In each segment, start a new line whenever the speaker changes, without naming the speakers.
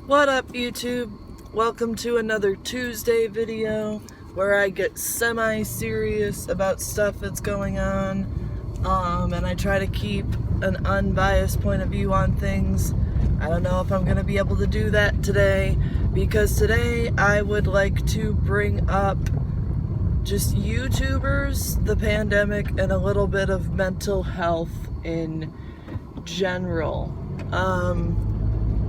What up, YouTube? Welcome to another Tuesday video where I get semi-serious about stuff that's going on, and I try to keep an unbiased point of view on things. I don't know if I'm going to be able to do that today, because today I would like to bring up just YouTubers, the pandemic, and a little bit of mental health in general.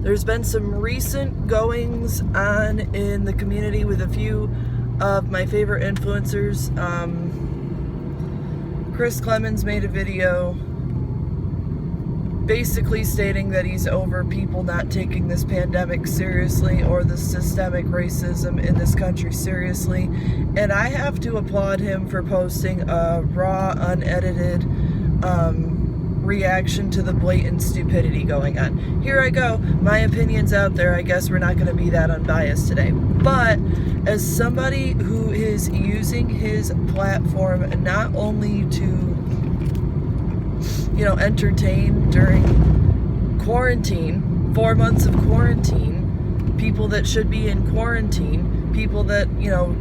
There's been some recent goings on in the community with a few of my favorite influencers. Chris Clemens made a video basically stating that he's over people not taking this pandemic seriously or the systemic racism in this country seriously. And I have to applaud him for posting a raw, unedited reaction to the blatant stupidity going on. Here I go, my opinion's out there. I guess we're not going to be that unbiased today, but as somebody who is using his platform not only to, entertain during quarantine, 4 months of quarantine, people that should be in quarantine, people that,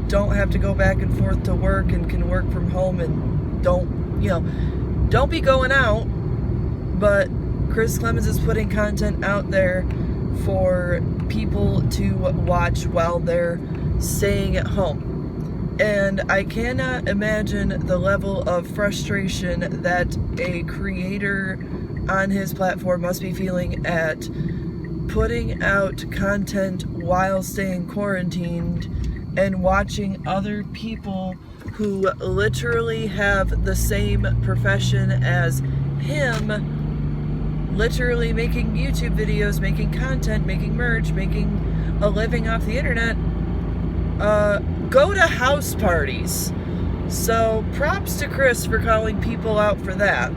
don't have to go back and forth to work and can work from home and don't be going out. But Chris Clemens is putting content out there for people to watch while they're staying at home. And I cannot imagine the level of frustration that a creator on his platform must be feeling at putting out content while staying quarantined and watching other people who literally have the same profession as him literally making YouTube videos, making content, making merch, making a living off the internet, go to house parties. So props to Chris for calling people out for that.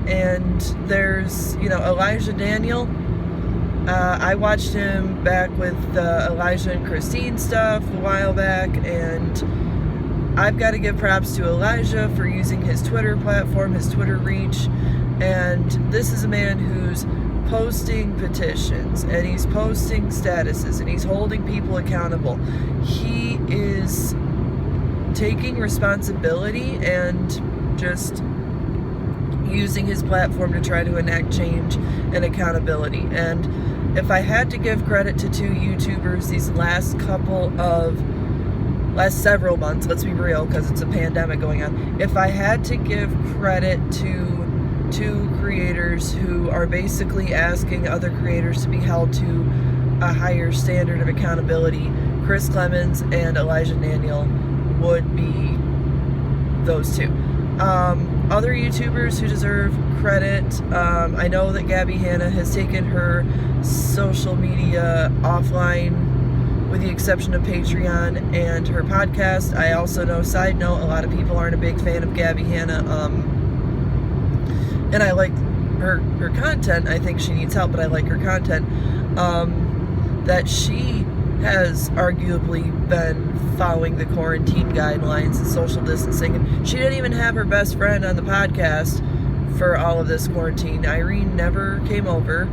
And there's, Elijah Daniel. I watched him back with the Elijah and Christine stuff a while back, and I've got to give props to Elijah for using his Twitter platform, his Twitter reach, and this is a man who's posting petitions, and he's posting statuses, and he's holding people accountable. He is taking responsibility and just using his platform to try to enact change and accountability. And if I had to give credit to two YouTubers these last several months, let's be real, because it's a pandemic going on. If I had to give credit to two creators who are basically asking other creators to be held to a higher standard of accountability, Chris Clemens and Elijah Daniel would be those two. Other YouTubers who deserve credit, I know that Gabby Hanna has taken her social media offline with the exception of Patreon and her podcast. I also know, side note, a lot of people aren't a big fan of Gabby Hanna, and I like her content. I think she needs help, but I like her content. That she has arguably been following the quarantine guidelines and social distancing, and she didn't even have her best friend on the podcast for all of this quarantine. Irene never came over,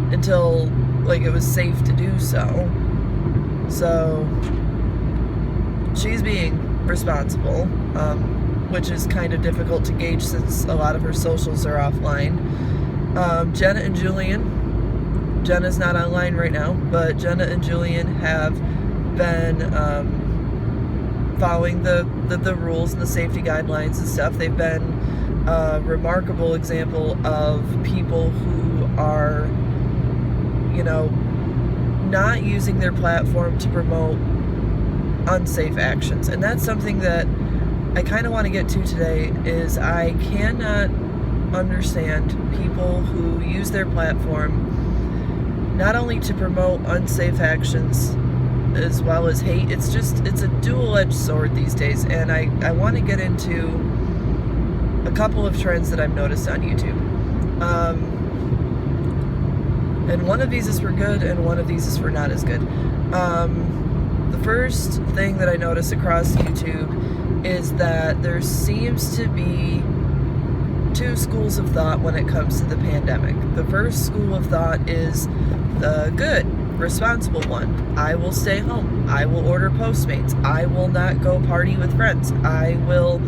until it was safe to do so. So she's being responsible, which is kind of difficult to gauge since a lot of her socials are offline. Jenna and Julian. Jenna's not online right now, but Jenna and Julian have been following the rules and the safety guidelines and stuff. They've been a remarkable example of people who are not using their platform to promote unsafe actions. And that's something that I kind of want to get to today, is I cannot understand people who use their platform not only to promote unsafe actions as well as hate. It's a dual-edged sword these days, and I want to get into a couple of trends that I've noticed on YouTube. And one of these is for good, and one of these is for not as good. The first thing that I notice across YouTube is that there seems to be two schools of thought when it comes to the pandemic. The first school of thought is the good, responsible one. I will stay home. I will order Postmates. I will not go party with friends. I will,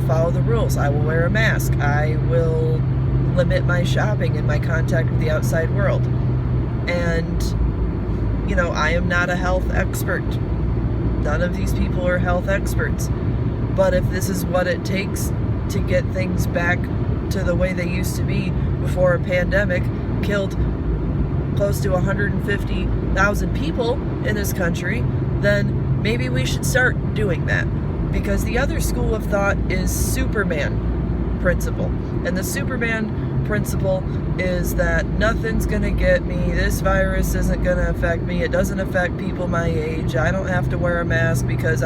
follow the rules. I will wear a mask. I will limit my shopping and my contact with the outside world. And, I am not a health expert. None of these people are health experts. But if this is what it takes to get things back to the way they used to be before a pandemic killed close to 150,000 people in this country, then maybe we should start doing that. Because the other school of thought is Superman principle. And the Superman principle is that nothing's going to get me. This virus isn't going to affect me. It doesn't affect people my age. I don't have to wear a mask because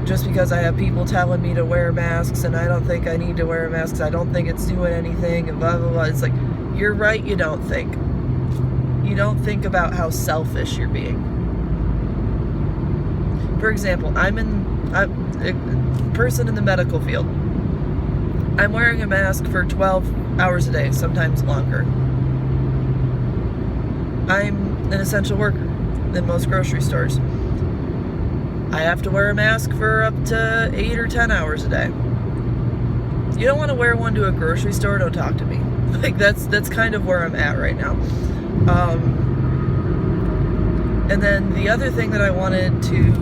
just because I have people telling me to wear masks and I don't think I need to wear a mask, I don't think it's doing anything, and blah, blah, blah. It's like, you're right, you don't think. You don't think about how selfish you're being. For example, I'm a person in the medical field. I'm wearing a mask for 12 hours a day, sometimes longer. I'm an essential worker in most grocery stores. I have to wear a mask for up to 8 or 10 hours a day. You don't want to wear one to a grocery store, don't talk to me. Like, that's kind of where I'm at right now. And then the other thing that I wanted to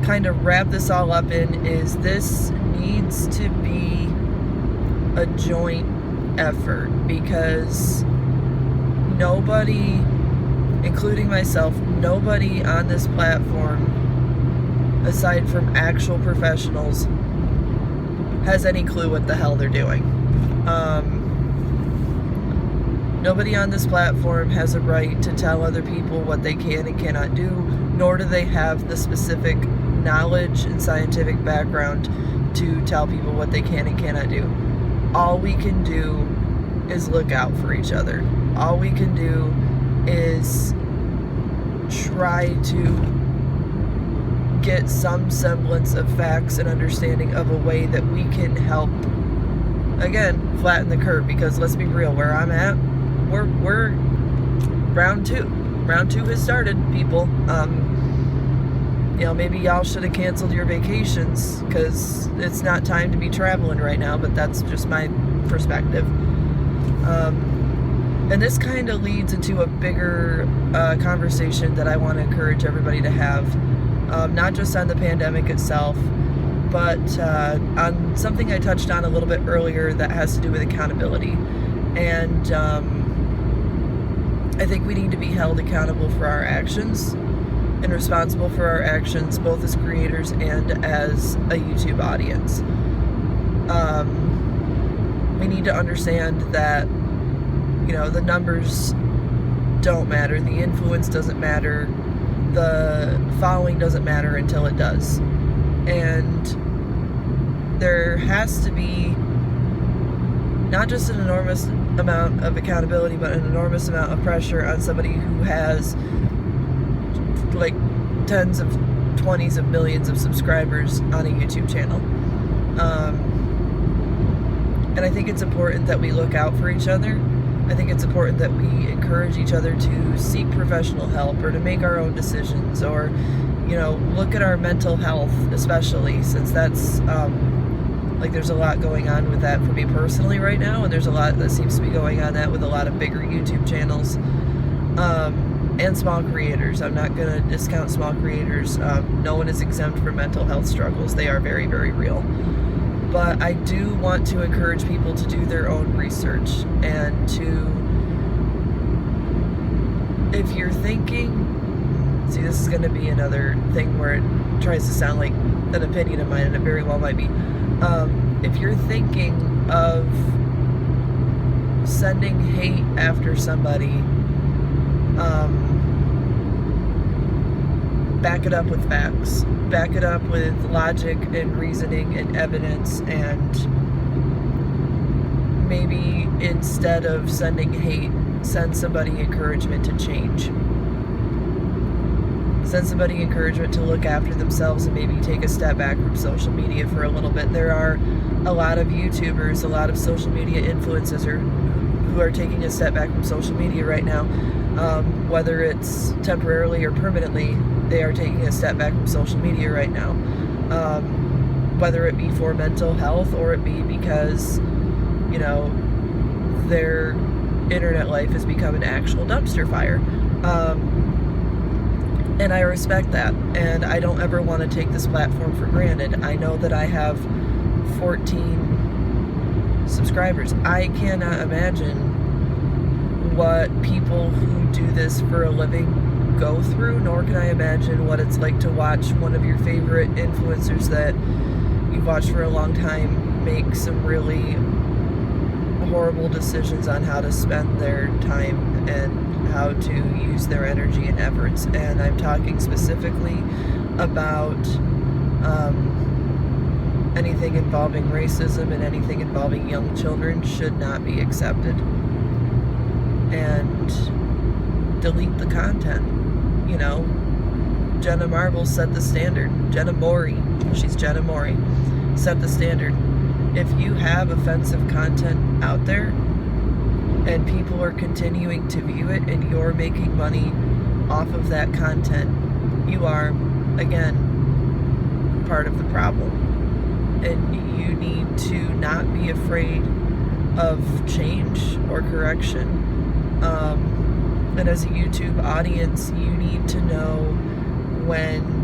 kind of wrap this all up in is this needs to be a joint effort, because nobody, including myself, nobody on this platform, aside from actual professionals, has any clue what the hell they're doing. Nobody on this platform has a right to tell other people what they can and cannot do, nor do they have the specific knowledge and scientific background to tell people what they can and cannot do. All we can do is look out for each other. All we can do is try to get some semblance of facts and understanding of a way that we can help, again, flatten the curve. Because let's be real, where I'm at, we're round two. Round two has started, people. Maybe y'all should have canceled your vacations because it's not time to be traveling right now, but that's just my perspective. And this kind of leads into a bigger conversation that I want to encourage everybody to have, not just on the pandemic itself, but on something I touched on a little bit earlier that has to do with accountability. And I think we need to be held accountable for our actions and responsible for our actions, both as creators and as a YouTube audience. We need to understand that, the numbers don't matter, the influence doesn't matter, the following doesn't matter until it does. And there has to be not just an enormous amount of accountability, but an enormous amount of pressure on somebody who has like tens of 20s of millions of subscribers on a YouTube channel. And I think it's important that we look out for each other. I think it's important that we encourage each other to seek professional help or to make our own decisions, or, look at our mental health, especially since that's, there's a lot going on with that for me personally right now, and there's a lot that seems to be going on that with a lot of bigger YouTube channels. And small creators. I'm not going to discount small creators. No one is exempt from mental health struggles. They are very, very real. But I do want to encourage people to do their own research and to, if you're thinking, see, this is going to be another thing where it tries to sound like an opinion of mine, and it very well might be. If you're thinking of sending hate after somebody, back it up with facts. Back it up with logic and reasoning and evidence, and maybe instead of sending hate, send somebody encouragement to change. send somebody encouragement to look after themselves and maybe take a step back from social media for a little bit. There are a lot of YouTubers, a lot of social media influencers who are taking a step back from social media right now. Whether it's temporarily or permanently, they are taking a step back from social media right now. Whether it be for mental health or it be because, you know, their internet life has become an actual dumpster fire. And I respect that, and I don't ever want to take this platform for granted. I know that I have 14 subscribers. I cannot imagine what people who do this for a living go through, nor can I imagine what it's like to watch one of your favorite influencers that you've watched for a long time make some really horrible decisions on how to spend their time and how to use their energy and efforts. And I'm talking specifically about anything involving racism and anything involving young children should not be accepted. And delete the content. You know, Jenna Marbles set the standard. Jenna Mori, she's Jenna Mori, set the standard. If you have offensive content out there and people are continuing to view it and you're making money off of that content, you are, again, part of the problem. And you need to not be afraid of change or correction. And as a YouTube audience, you need to know when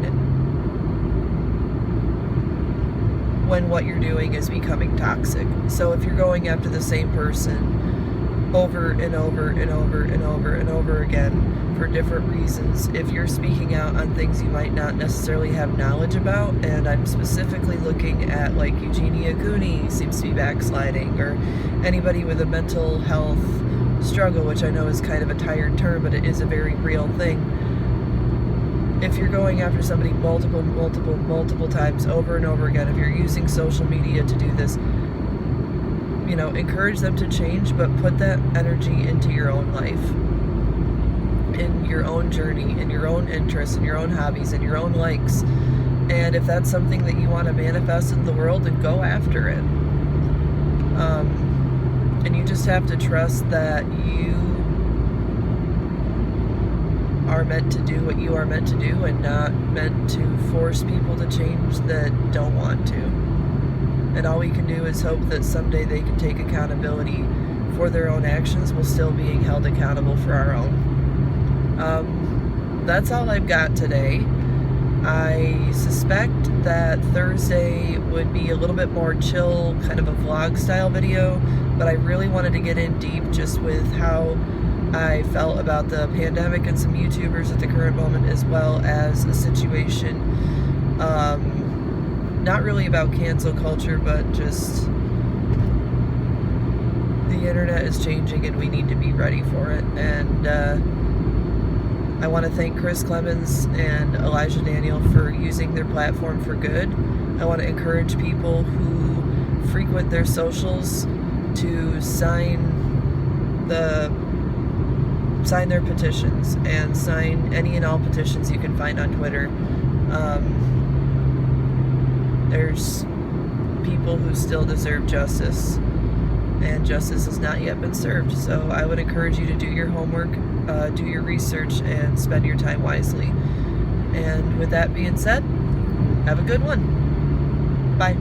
what you're doing is becoming toxic. So if you're going after the same person over and over and over and over and over again for different reasons, if you're speaking out on things you might not necessarily have knowledge about, and I'm specifically looking at like Eugenia Cooney seems to be backsliding, or anybody with a mental health struggle, which I know is kind of a tired term, but it is a very real thing. If you're going after somebody multiple times over and over again, if you're using social media to do this, you know, encourage them to change, but put that energy into your own life, in your own journey, in your own interests, in your own hobbies, in your own likes. And if that's something that you want to manifest in the world, then go after it. And you just have to trust that you are meant to do what you are meant to do, and not meant to force people to change that don't want to. And all we can do is hope that someday they can take accountability for their own actions while still being held accountable for our own. That's all I've got today. I suspect that Thursday would be a little bit more chill, kind of a vlog style video, but I really wanted to get in deep just with how I felt about the pandemic and some YouTubers at the current moment, as well as a situation, not really about cancel culture, but just the internet is changing and we need to be ready for it. And I want to thank Chris Clemens and Elijah Daniel for using their platform for good. I want to encourage people who frequent their socials to sign their petitions, and sign any and all petitions you can find on Twitter. There's people who still deserve justice, and justice has not yet been served. So I would encourage you to do your homework, do your research, and spend your time wisely. And with that being said, have a good one. Bye.